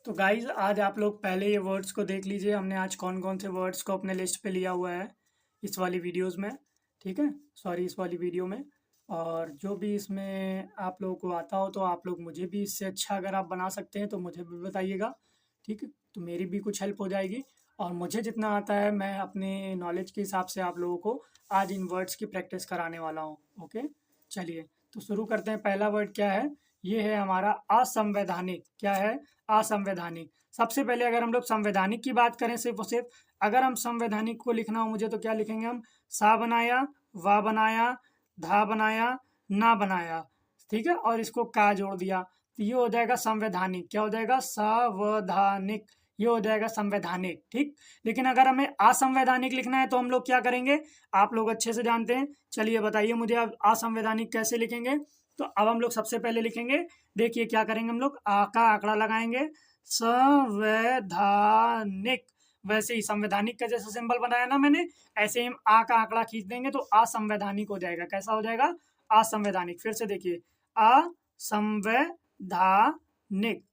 तो गाइज आज आप लोग पहले ये वर्ड्स को देख लीजिए। हमने आज कौन कौन से वर्ड्स को अपने लिस्ट पे लिया हुआ है इस वाली वीडियोस में। ठीक है, सॉरी, इस वाली वीडियो में। और जो भी इसमें आप लोगों को आता हो तो आप लोग मुझे भी इससे अच्छा अगर आप बना सकते हैं तो मुझे भी बताइएगा। ठीक है, तो मेरी भी कुछ हेल्प हो जाएगी। और मुझे जितना आता है मैं अपने नॉलेज के हिसाब से आप लोगों को आज इन वर्ड्स की प्रैक्टिस कराने वाला हूँ। ओके, चलिए तो शुरू करते हैं। पहला वर्ड क्या है? ये है हमारा असंवैधानिक। क्या है? असंवैधानिक। सबसे पहले अगर हम लोग संवैधानिक की बात करें सिर्फ और सिर्फ, अगर हम संवैधानिक को लिखना हो मुझे तो क्या लिखेंगे हम? सा बनाया, वा बनाया, धा बनाया, ना बनाया। ठीक है, और इसको का जोड़ दिया तो ये हो जाएगा संवैधानिक। क्या हो जाएगा? संवैधानिक। ये हो जाएगा संवैधानिक। ठीक, लेकिन अगर हमें असंवैधानिक लिखना है तो हम लोग क्या करेंगे? आप लोग अच्छे से जानते हैं। चलिए बताइए मुझे, अब असंवैधानिक कैसे लिखेंगे? तो अब हम लोग सबसे पहले लिखेंगे, देखिए क्या करेंगे हम लोग, आ का आंकड़ा लगाएंगे, संवैधानिक। वैसे ही संवैधानिक का जैसा सिंबल बनाया ना मैंने, ऐसे ही हम आ का आंकड़ा खींच देंगे तो असंवैधानिक हो जाएगा। कैसा हो जाएगा? असंवैधानिक। फिर से देखिए, असंवैधानिक।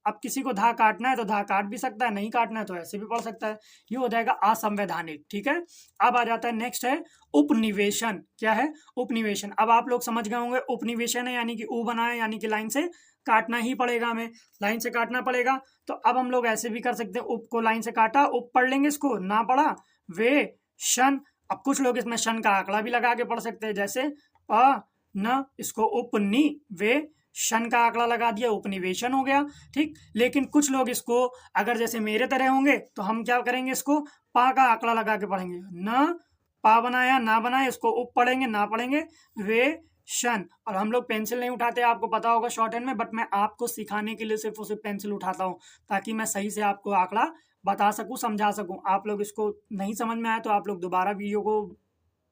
अब किसी को धा काटना है तो धा काट भी सकता है, नहीं काटना है तो ऐसे भी पढ़ सकता है। ये हो जाएगा असंवैधानिक। ठीक है, अब आ जाता है नेक्स्ट है उपनिवेशन। क्या है? उपनिवेशन। अब आप लोग समझ गए होंगे, उपनिवेशन है यानी कि ऊ बना है, यानी कि लाइन से काटना ही पड़ेगा, हमें लाइन से काटना पड़ेगा। तो अब हम लोग ऐसे भी कर सकते हैं, उप को लाइन से काटा, उप पढ़ लेंगे, इसको ना पढ़ा, वे शन। अब कुछ लोग इसमें शन का आंकड़ा भी लगा के पढ़ सकते हैं, जैसे प न, इसको उपनि वे शन का आंकड़ा लगा दिया, उपनिवेशन हो गया। ठीक, लेकिन कुछ लोग इसको अगर जैसे मेरे तरह होंगे तो हम क्या करेंगे, इसको पा का आंकड़ा लगा के पढ़ेंगे। न पा बनाया, ना बनाया, इसको उप पढ़ेंगे, ना पढ़ेंगे, वे शन। और हम लोग पेंसिल नहीं उठाते, आपको पता होगा शॉर्ट हैंड में, बट मैं आपको सिखाने के लिए सिर्फ और सिर्फ पेंसिल उठाता हूँ ताकि मैं सही से आपको आंकड़ा बता सकूँ, समझा सकूँ। आप लोग इसको नहीं समझ में आए तो आप लोग दोबारा वीडियो को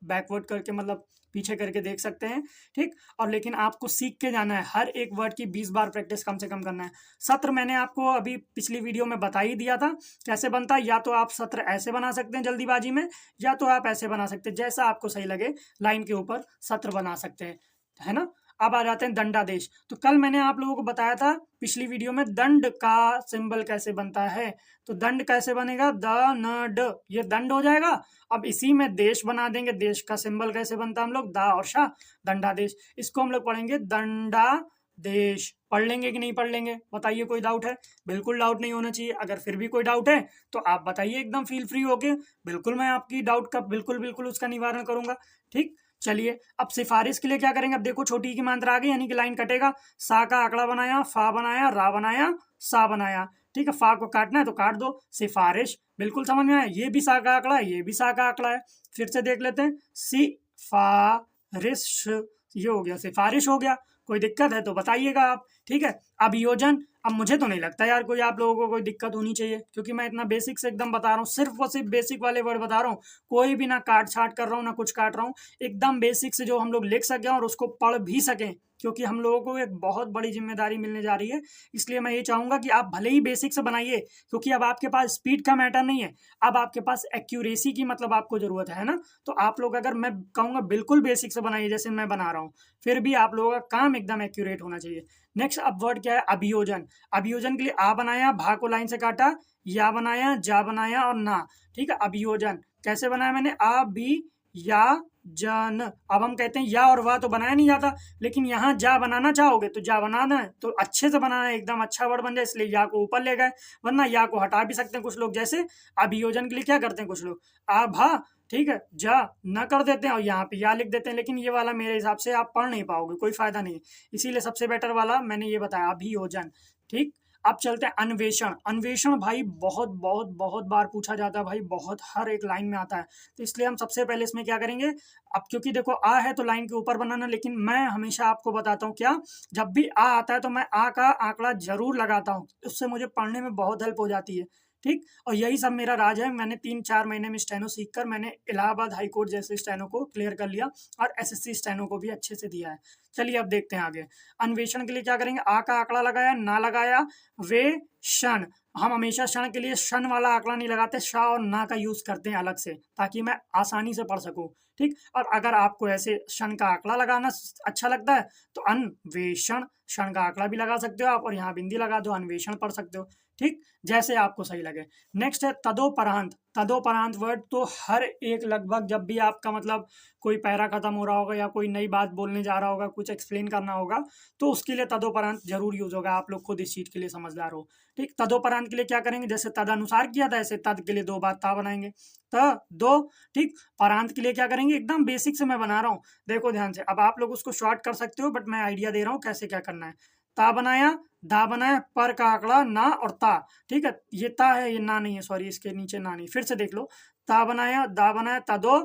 बैकवर्ड करके, मतलब पीछे करके देख सकते हैं। ठीक, और लेकिन आपको सीख के जाना है, हर एक वर्ड की 20 बार प्रैक्टिस कम से कम करना है। सत्र मैंने आपको अभी पिछली वीडियो में बता ही दिया था कैसे बनता है। या तो आप सत्र ऐसे बना सकते हैं जल्दीबाजी में, या तो आप ऐसे बना सकते हैं, जैसा आपको सही लगे लाइन के ऊपर सत्र बना सकते हैं, है ना। अब आ जाते हैं दंडादेश। तो कल मैंने आप लोगों को बताया था पिछली वीडियो में दंड का सिंबल कैसे बनता है। तो दंड कैसे बनेगा? द न ड, ये दंड हो जाएगा। अब इसी में देश बना देंगे, देश का सिंबल कैसे बनता है हम लोग? दा और शाह, दंडादेश। इसको हम लोग पढ़ेंगे दंडा देश। पढ़ लेंगे कि नहीं पढ़ लेंगे? बताइए, कोई डाउट है? बिल्कुल डाउट नहीं होना चाहिए। अगर फिर भी कोई डाउट है तो आप बताइए, एकदम फील फ्री होके। बिल्कुल मैं आपकी डाउट का बिल्कुल बिल्कुल उसका निवारण करूंगा। ठीक, चलिए अब सिफारिश के लिए क्या करेंगे? अब देखो छोटी की मात्रा आ गई, यानी कि लाइन कटेगा। सा का आंकड़ा बनाया, फा बनाया, रा बनाया, सा बनाया। ठीक है, फा को काटना है तो काट दो। सिफारिश, बिल्कुल समझ में आया। ये भी सा का आंकड़ा है, ये भी सा का आंकड़ा है। फिर से देख लेते हैं, सिफारिश, ये हो गया, सिफारिश हो गया। कोई दिक्कत है तो बताइएगा आप। ठीक है, अभियोजन। अब मुझे तो नहीं लगता यार कोई आप लोगों को कोई दिक्कत होनी चाहिए, क्योंकि मैं इतना बेसिक से एकदम बता रहा हूँ, सिर्फ और सिर्फ बेसिक वाले वर्ड बता रहा हूँ। कोई भी ना काट छाट कर रहा हूँ, ना कुछ काट रहा हूँ। एकदम बेसिक से जो हम लोग लिख सकें और उसको पढ़ भी सकें, क्योंकि हम लोगों को एक बहुत बड़ी जिम्मेदारी मिलने जा रही है। इसलिए मैं ये चाहूंगा कि आप भले ही बेसिक से बनाइए, क्योंकि अब आपके पास स्पीड का मैटर नहीं है, अब आपके पास एक्यूरेसी की मतलब आपको जरूरत है ना। तो आप लोग, अगर मैं कहूँगा बिल्कुल बेसिक से बनाइए जैसे मैं बना रहा हूँ, फिर भी आप लोगों का काम एकदम एक्यूरेट होना चाहिए। नेक्स्ट अब वर्ड क्या है? अभियोजन। अभियोजन के लिए आ बनाया, भा को लाइन से काटा, या बनाया, जा बनाया और ना। ठीक है, अभियोजन कैसे बनाया मैंने? आ बी या जन। अब हम कहते हैं या और वाह तो बनाया नहीं जाता, लेकिन यहाँ जा बनाना चाहोगे तो जा बनाना है तो अच्छे से बनाना है, एकदम अच्छा वर्ड बन जाए, इसलिए या को ऊपर ले गए। वरना या को हटा भी सकते हैं कुछ लोग, जैसे अभियोजन के लिए क्या करते हैं कुछ लोग, आ भा, ठीक है, जा न कर देते हैं और यहाँ पे या लिख देते हैं। लेकिन ये वाला मेरे हिसाब से आप पढ़ नहीं पाओगे, कोई फायदा नहीं है। इसीलिए सबसे बेटर वाला मैंने ये बताया, अभियोजन। ठीक, अब चलते हैं अन्वेषण। अन्वेषण भाई बहुत बहुत बहुत बार पूछा जाता है भाई, बहुत, हर एक लाइन में आता है। तो इसलिए हम सबसे पहले इसमें क्या करेंगे, अब क्योंकि देखो आ है तो लाइन के ऊपर बनाना, लेकिन मैं हमेशा आपको बताता हूँ क्या, जब भी आ आता है तो मैं आ का आंकड़ा जरूर लगाता हूँ, उससे मुझे पढ़ने में बहुत हेल्प हो जाती है। ठीक, और यही सब मेरा राज है। मैंने 3-4 महीने में स्टेनो सीखकर मैंने इलाहाबाद हाई कोर्ट जैसे स्टेनो को क्लियर कर लिया, और एसएससी स्टेनो को भी अच्छे से दिया है। चलिए अब देखते हैं आगे। अन्वेषण के लिए क्या करेंगे? आ का आंकड़ा लगाया, ना लगाया, वे क्षण। हम हमेशा क्षण के लिए शन वाला आंकड़ा नहीं लगाते, श और ना का यूज करते हैं अलग से, ताकि मैं आसानी से पढ़ सकूं। ठीक, और अगर आपको ऐसे क्षण का आंकड़ा लगाना अच्छा लगता है तो अन्वेषण, क्षण का आंकड़ा भी लगा सकते हो आप, और यहाँ बिंदी लगा दो, अन्वेषण पढ़ सकते हो। ठीक, जैसे आपको सही लगे। नेक्स्ट है तदोपरांत। तदोपरांत वर्ड तो हर एक लगभग जब भी आपका मतलब कोई पैरा खत्म हो रहा होगा या कोई नई बात बोलने जा रहा होगा, कुछ एक्सप्लेन करना होगा, तो उसके लिए तदोपरांत जरूर यूज होगा। आप लोग खुद इस चीज के लिए समझदार हो। ठीक, तदोपरांत के लिए क्या करेंगे, जैसे तदनुसार किया था ऐसे तद के लिए दो बार ता बनाएंगे, त दो। ठीक, परांत के लिए क्या करेंगे, एकदम बेसिक से मैं बना रहा हूँ, देखो ध्यान से। अब आप लोग उसको शॉर्ट कर सकते हो, बट मैं आइडिया दे रहा हूँ कैसे क्या करना है। ता बनाया, दा बनाया, पर का आंकड़ा ना और ता। ठीक है, ये ता है, ये ना नहीं है, सॉरी, इसके नीचे ना नहीं, फिर से देख लो। ता बनाया, दा बनाया, तदो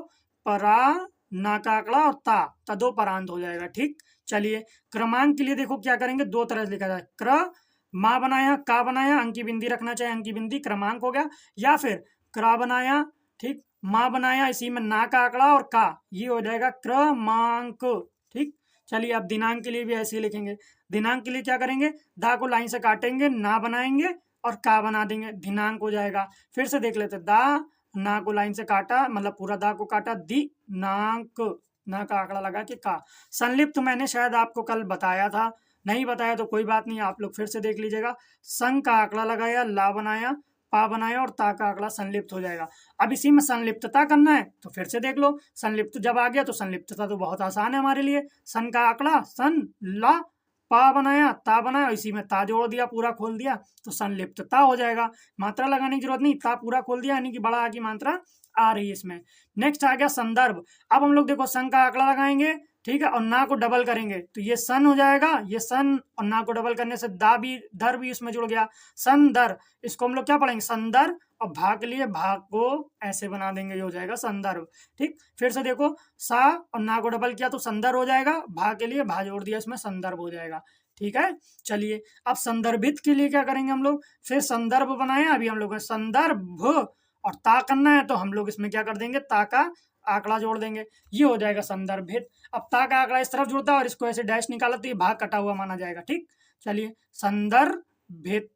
परा, ना का आंकड़ा और ता, तदो परांत हो जाएगा। ठीक, चलिए क्रमांक के लिए देखो क्या करेंगे, दो तरह से लिखा जाए। क्र माँ बनाया, का बनाया, अंकी बिंदी रखना चाहिए, अंकी बिंदी क्रमांक हो गया, या फिर क्रा बनाया, ठीक, माँ बनाया, इसी में ना का आंकड़ा और का, ये हो जाएगा क्रमांक। ठीक, चलिए अब दिनांक के लिए भी ऐसे ही लिखेंगे। दिनांक के लिए क्या करेंगे, दा को लाइन से काटेंगे, ना बनाएंगे और का बना देंगे, दिनांक हो जाएगा। फिर से देख लेते, दा ना को लाइन से काटा, मतलब पूरा दा को काटा, दिनांक, ना का आंकड़ा लगा के का। संलिप्त मैंने शायद आपको कल बताया था, नहीं बताया तो कोई बात नहीं, आप लोग फिर से देख लीजिएगा। संग का आंकड़ा लगाया, ला बनाया, पा बनाया और ता का आंकड़ा संलिप्त हो जाएगा। अब इसी में संलिप्तता करना है तो फिर से देख लो, संलिप्त जब आ गया तो संलिप्तता तो बहुत आसान है हमारे लिए। सन का आंकड़ा सन, ला, पा बनाया, ता बनाया, इसी में ता जोड़ दिया, पूरा खोल दिया, तो संलिप्तता हो जाएगा। मात्रा लगाने की जरूरत नहीं, ता पूरा खोल दिया, यानी कि बड़ा आ की मात्रा आ रही है इसमें। नेक्स्ट आ गया संदर्भ। अब हम लोग देखो सन का आंकड़ा लगाएंगे, ठीक है, और ना को डबल करेंगे तो ये सन हो जाएगा, ये सन, और ना को डबल करने से दा भी, दर भी इसमें जुड़ गया, संदर। इसको हम लोग क्या पढ़ेंगे, संदर, और भाग के लिए भाग को ऐसे बना देंगे, ये हो जाएगा संदर्भ। ठीक, फिर से देखो, सा और ना को डबल किया तो संदर्भ हो जाएगा, भाग के लिए भा जोड़ दिया, इसमें संदर्भ हो जाएगा। ठीक है, चलिए अब संदर्भित के लिए क्या करेंगे हम लोग, फिर संदर्भ बनाया, अभी हम लोग संदर्भ, और ता करना है तो हम लोग इसमें क्या कर देंगे, ता का आंकड़ा जोड़ देंगे, ये हो जाएगा संदर्भित। अब ता का आंकड़ा इस तरफ जुड़ता है और इसको ऐसे डैश निकाला तो ये भाग कटा हुआ माना जाएगा। ठीक, चलिए संदर्भित,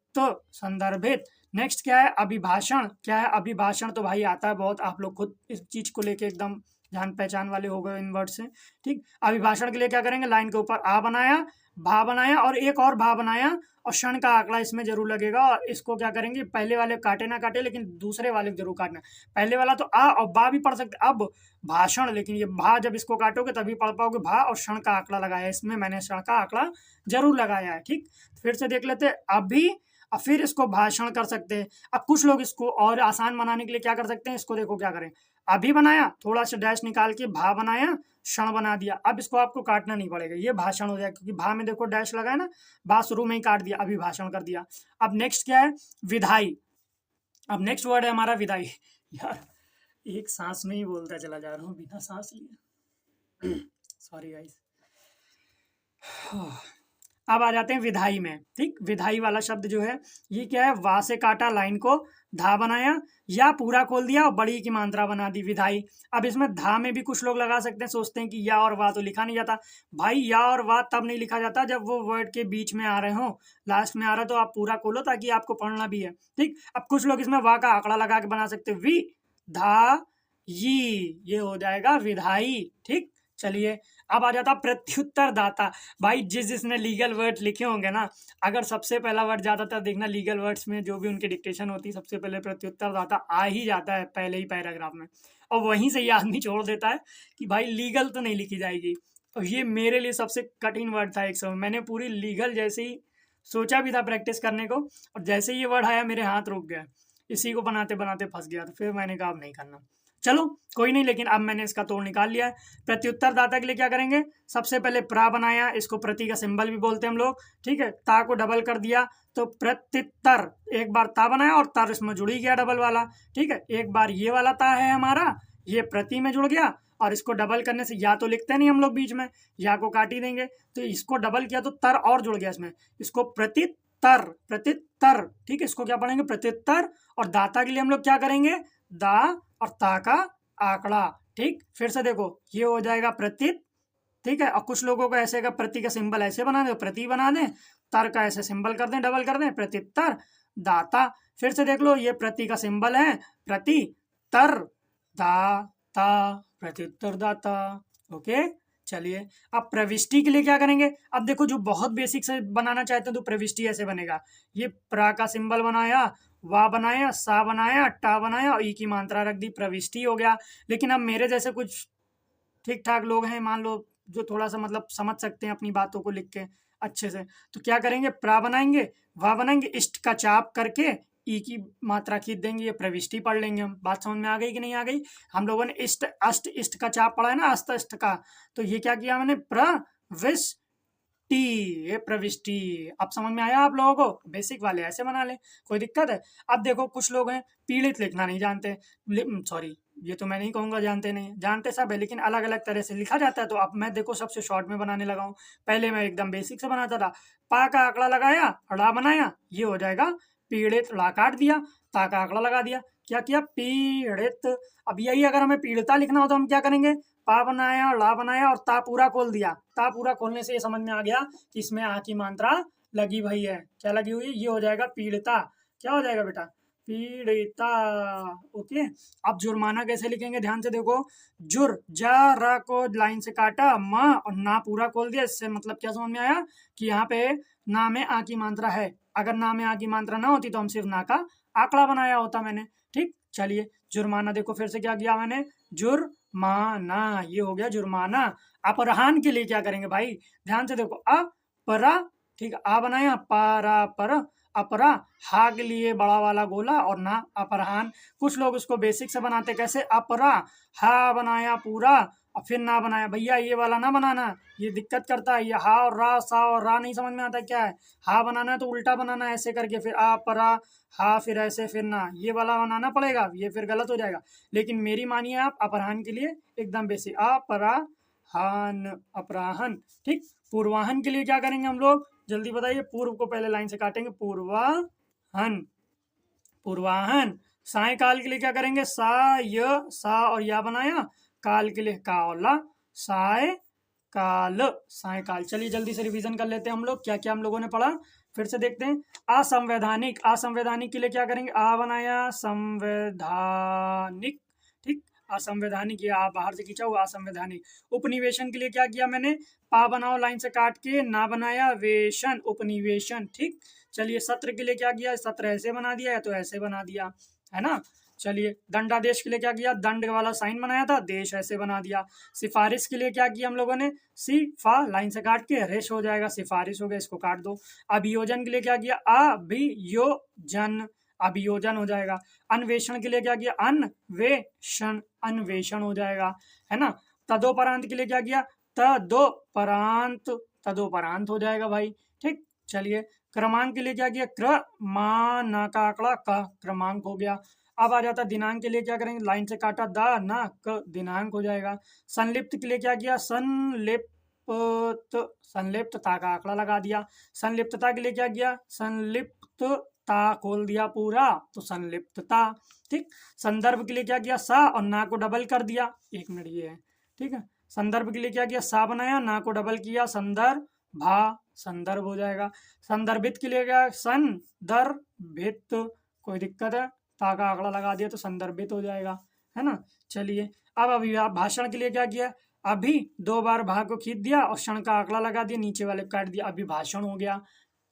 संदर्भित। नेक्स्ट क्या है, अभिभाषण। क्या है अभिभाषण, तो भाई आता है बहुत, आप लोग खुद इस चीज को लेके एकदम जान पहचान वाले हो गए इन वर्ड से। ठीक, अभिभाषण के लिए क्या करेंगे, लाइन के ऊपर आ बनाया, भा बनाया और एक और भा बनाया, और क्षण का आंकड़ा इसमें जरूर लगेगा, और इसको क्या करेंगे, पहले वाले काटे ना काटे लेकिन दूसरे वाले जरूर काटना। पहले वाला तो आ और बा भी पढ़ सकते, अब भाषण, लेकिन ये भा जब इसको काटोगे तभी पढ़ पाओगे, भा और क्षण का आंकड़ा लगाया है इसमें, मैंने क्षण का आंकड़ा जरूर लगाया है। ठीक, फिर से देख लेते, अभी, और फिर इसको भाषण कर सकते हैं। अब कुछ लोग इसको और आसान बनाने के लिए क्या कर सकते हैं, इसको देखो क्या करें, अभी बनाया, थोड़ा सा डैश निकाल के भा बनाया, क्षण बना दिया, अब इसको आपको काटना नहीं पड़ेगा, ये भाषण हो जाएगा, क्योंकि भा में देखो डैश लगा है ना, भा शुरू में ही काट दिया, अभी भाषण कर दिया। अब नेक्स्ट क्या है, विधाई। अब नेक्स्ट वर्ड है हमारा विधाई। यार एक सांस में ही बोलता चला जा रहा हूँ बिना सांस लिए, सॉरी गाइस। अब आ जाते हैं विधाई में। ठीक, विधाई वाला शब्द जो है ये क्या है, वा से काटा, लाइन को धा बनाया, या पूरा खोल दिया और बड़ी की मात्रा बना दी, विधाई। अब इसमें धा में भी कुछ लोग लगा सकते हैं, सोचते हैं कि या और वा तो लिखा नहीं जाता। भाई या और वा तब नहीं लिखा जाता जब वो वर्ड के बीच में आ रहे हो, लास्ट में आ रहा तो आप पूरा खोलो ताकि आपको पढ़ना भी है। ठीक, अब कुछ लोग इसमें वा का आंकड़ा लगा के बना सकते, वि धा ये हो जाएगा विधाई। ठीक, चलिए अब आ जाता प्रत्युत्तर दाता। भाई जिसने लीगल वर्ड लिखे होंगे ना, अगर सबसे पहला वर्ड ज्यादातर देखना लीगल वर्ड्स में जो भी उनकी डिक्टेशन होती है, सबसे पहले प्रत्युत्तर दाता आ ही जाता है पहले ही पैराग्राफ में, और वहीं से ये आदमी छोड़ देता है कि भाई लीगल तो नहीं लिखी जाएगी। और ये मेरे लिए सबसे कठिन वर्ड था एक समय, मैंने पूरी लीगल जैसे ही सोचा भी था प्रैक्टिस करने को, और जैसे ही ये वर्ड आया मेरे हाथ रुक गया, इसी को बनाते बनाते फंस गया, तो फिर मैंने कहा अब नहीं करना। चलो कोई नहीं, लेकिन अब मैंने इसका तोड़ निकाल लिया है। प्रत्युत्तर दाता के लिए क्या करेंगे, सबसे पहले प्रा बनाया, इसको प्रति का सिंबल भी बोलते हैं हम लोग। ठीक है, ता को डबल कर दिया तो प्रत्युत्तर, एक बार ता बनाया और तर इसमें जुड़ ही गया डबल वाला। ठीक है, एक बार ये वाला ता है हमारा, ये प्रति में जुड़ गया, और इसको डबल करने से या तो लिखते नहीं हम लोग बीच में, या को काट ही देंगे, तो इसको डबल किया तो तर और जुड़ गया इसमें, इसको प्रत्युत्तर, प्रत्युत्तर। ठीक है, इसको क्या पढ़ेंगे, प्रत्युत्तर। और दाता के लिए हम लोग क्या करेंगे, दा और ता का आंकड़ा। ठीक, फिर से देखो ये हो जाएगा प्रतीत। ठीक है, और कुछ लोगों को ऐसे का प्रति का सिंबल ऐसे बना दे, प्रति बना दें, तर का ऐसे सिंबल कर दें, डबल कर दें, प्रत्युत्तर। दाता। फिर से देख लो, ये प्रति का सिंबल है, प्रति तर दाता, प्रत्युत्तरदाता। ओके, चलिए अब प्रविष्टि के लिए क्या करेंगे। अब देखो, जो बहुत बेसिक से बनाना चाहते हैं तो प्रविष्टि ऐसे बनेगा, ये प्रा का सिंबल बनाया, वा बनाया, सा बनाया, टा बनाया और ई की मात्रा रख दी, प्रविष्टि हो गया। लेकिन अब मेरे जैसे कुछ ठीक ठाक लोग हैं, मान लो, जो थोड़ा सा मतलब समझ सकते हैं अपनी बातों को लिख के अच्छे से, तो क्या करेंगे, प्रा बनाएंगे, वा बनाएंगे, इष्ट का चाप करके ई की मात्रा खींच देंगे, ये प्रविष्टि पढ़ लेंगे हम। बात समझ में आ गई कि नहीं आ गई। हम लोगों ने इष्ट अष्ट इष्ट का चाप पढ़ा है ना, अस्त इष्ट का, तो ये क्या किया मैंने, प्रविष्टि, ये प्रविष्टि। अब समझ में आया आप लोगों को। बेसिक वाले ऐसे बना ले, कोई दिक्कत है। अब देखो, कुछ लोग हैं पीड़ित लिखना नहीं जानते, सॉरी ये तो मैं नहीं कहूँगा जानते नहीं, जानते सब है, लेकिन अलग अलग तरह से लिखा जाता है। तो अब मैं देखो सबसे शॉर्ट में बनाने लगा हूँ। पहले मैं एकदम बेसिक से बनाता था, पा का आंकड़ा लगाया, ड़ा बनाया, ये हो जाएगा पीड़ित, ड़ा काट दिया, ता का आंकड़ा लगा दिया, क्या किया, पीड़ित। अब यही अगर हमें पीड़िता लिखना हो तो हम क्या करेंगे, पा बनाया, ला बनाया और ता पूरा खोल दिया। ता पूरा खोलने से ये समझ में आ गया कि इसमें आ की मात्रा लगी भई है। क्या लगी हुई है, ये हो जाएगा पीड़िता। क्या हो जाएगा बेटा, पीड़िता। ओके, अब जुर्माना कैसे लिखेंगे, ध्यान से देखो, जुर, जा रा को लाइन से काटा, म और ना पूरा खोल दिया। इससे मतलब क्या समझ में आया कि यहाँ पे ना में आ की मात्रा है। अगर ना में आ की मात्रा ना होती तो हम सिर्फ ना का आंकड़ा बनाया होता मैंने। ठीक, चलिए जुर्माना देखो, फिर से क्या किया मैंने, जुर्माना, ये हो गया जुर्माना। अपराहन के लिए क्या करेंगे भाई, ध्यान से देखो, अपरा, ठीक, आ बनाया, पारा पर, अपरा, हा के लिए बड़ा वाला गोला और ना अपराहन। कुछ लोग उसको बेसिक से बनाते, कैसे, अपरा, हा बनाया पूरा और फिर ना बनाया। भैया ये वाला ना बनाना, ये दिक्कत करता है। ये हा और रा, सा और रा नहीं समझ में आता क्या है। हा बनाना है तो उल्टा बनाना है, ऐसे करके, फिर आ परा, हा फिर ऐसे, फिर ना, ये वाला बनाना पड़ेगा, ये फिर गलत हो जाएगा। लेकिन मेरी मानिए आप, अपराहन के लिए एकदम बेसिक, अपराहन, अपराहन। ठीक, पूर्वाहन के लिए क्या करेंगे हम लोग, जल्दी बताइए। पूर्व को पहले लाइन से काटेंगे, पूर्वाहन, पूर्वाहन। सायकाल के लिए क्या करेंगे, सा, य, सा और या बनाया, काल के लिए का और ला, साय काल, सायकाल। चलिए जल्दी से रिवीजन कर लेते हैं हम लोग, क्या क्या हम लोगों ने पढ़ा, फिर से देखते हैं। असंवैधानिक, असंवैधानिक के लिए क्या करेंगे, आ बनाया, संवैधानिक, ठीक, असंवैधानिक, ये आ बाहर से खींचा हुआ, असंवैधानिक। उपनिवेशन के लिए क्या किया मैंने, पा बनाओ लाइन से काट के, ना बनाया, वेशन, उपनिवेशन। ठीक, चलिए सत्र के लिए क्या किया, सत्र ऐसे बना दिया या तो ऐसे बना दिया, है ना। चलिए दंडादेश के लिए क्या किया, दंड वाला साइन बनाया था, देश ऐसे बना दिया। सिफारिश के लिए क्या किया हम लोगों ने, सिफा लाइन से काट के रेश हो जाएगा, सिफारिश हो गया, इसको काट दो। अभियोजन के लिए क्या किया, अभियोजन, अभियोजन हो जाएगा। अन्वेषण के लिए क्या किया, अन्वेषण, अन्वेषण हो जाएगा, है ना। तदोपरांत के लिए क्या किया, तदोपरांत, तदोपरांत हो जाएगा भाई। ठीक, चलिए क्रमांक के लिए क्या किया, क्रमान का आंकड़ा का क्रमांक हो गया। अब आ जाता दिनांक के लिए क्या करेंगे, लाइन से काटा, द ना क, दिनांक हो जाएगा। संलिप्त के लिए क्या किया, संलिप्त, संलिप्तता का आंकड़ा लगा दिया। संलिप्तता के लिए क्या किया, संलिप्तता खोल दिया पूरा, तो संलिप्तता। ठीक, संदर्भ के लिए क्या किया, सा और ना को डबल कर दिया, एक मिनट ये है, ठीक है। संदर्भ के लिए क्या किया, सा बनाया, ना को डबल किया, संदर्भ, भा, संदर्भ हो जाएगा। संदर्भित के लिए क्या, संदर्भित, कोई दिक्कत है, ता का आंकड़ा लगा दिया तो संदर्भित हो जाएगा, है ना। चलिए अब अभी भाषण के लिए क्या किया, अभी दो बार भा को खींच दिया और क्षण का आंकड़ा लगा दिया, नीचे वाले काट दिया, अभिभाषण हो गया।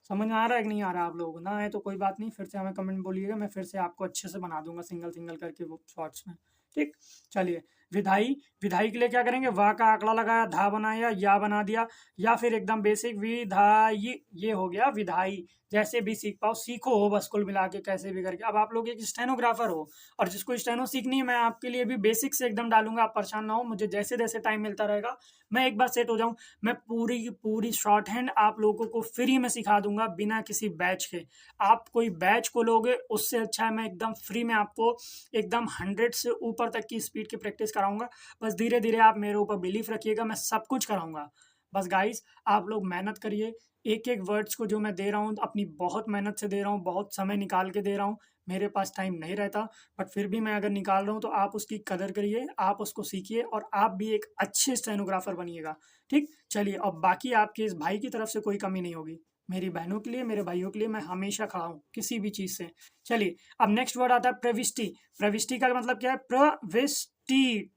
समझ में आ रहा है कि नहीं आ रहा आप लोगों को, ना है तो कोई बात नहीं, फिर से हमें कमेंट बोलिएगा, मैं फिर से आपको अच्छे से बना दूंगा सिंगल सिंगल करके वो शॉर्ट्स में। ठीक, चलिए विधाई, विधाई के लिए क्या करेंगे, वा का आंकड़ा लगाया, धा बनाया, या बना दिया, या फिर एकदम बेसिक विधाई, ये हो गया विधाई। जैसे भी सीख पाओ सीखो हो, बस कुल मिला के कैसे भी करके। अब आप लोग एक स्टेनोग्राफर हो और जिसको स्टेनो सीखनी है, मैं आपके लिए भी बेसिक से एकदम डालूंगा, आप परेशान ना हो, मुझे जैसे जैसे टाइम मिलता रहेगा, मैं एक बार सेट हो जाऊं, मैं पूरी की पूरी शॉर्ट हैंड आप लोगों को फ्री में सिखा दूंगा, बिना किसी बैच के। आप कोई बैच को लोगे उससे अच्छा है मैं एकदम फ्री में आपको एकदम 100 से ऊपर तक की स्पीड की प्रैक्टिस कराऊंगा। बस धीरे धीरे आप मेरे ऊपर बिलीफ रखिएगा, मैं सब कुछ कराऊंगा। बस गाइस आप लोग मेहनत करिए, एक एक वर्ड्स को जो मैं दे रहा हूँ अपनी बहुत मेहनत से दे रहा हूँ, बहुत समय निकाल के दे रहा हूँ, मेरे पास टाइम नहीं रहता, बट फिर भी मैं अगर निकाल रहा हूँ तो आप उसकी कदर करिए, आप उसको सीखिए और आप भी एक अच्छे स्टेनोग्राफर बनिएगा। ठीक, चलिए अब बाकी आपके इस भाई की तरफ से कोई कमी नहीं होगी। मेरी बहनों के लिए, मेरे भाइयों के लिए मैं हमेशा खड़ा हूँ किसी भी चीज़ से। चलिए अब नेक्स्ट वर्ड आता है प्रविष्टि। प्रविष्टि का मतलब क्या है? प्रविष्टि,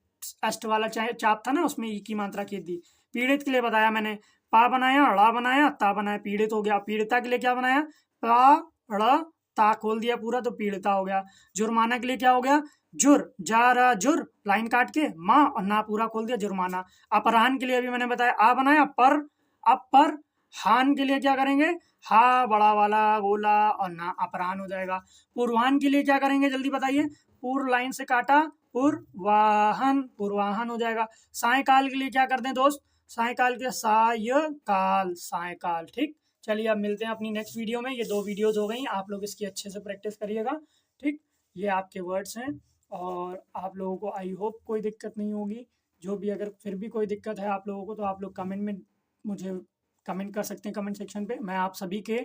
अष्ट वाला चाहे चाप था ना, उसमें ई की मात्रा की दी। पीड़ित के लिए बताया मैंने, पा बनाया, ड़ा बनाया, ता बनाया, पीड़ित हो गया। पीड़िता के लिए क्या बनाया? पा ड़ ता खोल दिया पूरा तो पीड़िता हो गया। जुर्माना के लिए क्या हो गया? जुर, जा रा जुर, लाइन काट के, माँ और ना पूरा खोल दिया जुर्माना। अपराह्न के लिए अभी मैंने बताया आ बनाया पर, अब पर। हान के लिए क्या करेंगे? हा बड़ा वाला गोला और ना अपराह्न हो जाएगा। पूर्वाह्न के लिए क्या करेंगे जल्दी बताइए? पूर्व लाइन से काटा, पूर्वाहन, पूर्वाहन हो जाएगा। सायकाल के लिए क्या करते हैं दोस्त? सायकाल के सायकाल, सायकाल। ठीक, चलिए अब मिलते हैं अपनी नेक्स्ट वीडियो में। ये 2 वीडियोज हो गई, आप लोग इसकी अच्छे से प्रैक्टिस करिएगा। ठीक, ये आपके वर्ड्स हैं और आप लोगों को आई होप कोई दिक्कत नहीं होगी। जो भी अगर फिर भी कोई दिक्कत है आप लोगों को तो आप लोग कमेंट में मुझे कमेंट कर सकते हैं, कमेंट सेक्शन पे। मैं आप सभी के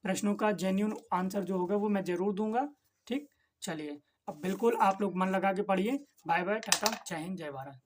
प्रश्नों का जेन्युइन आंसर जो होगा वो मैं ज़रूर दूंगा। ठीक, चलिए अब बिल्कुल आप लोग मन लगा के पढ़िए। बाय बाय, टाटा, जय हिंद, जय भारत।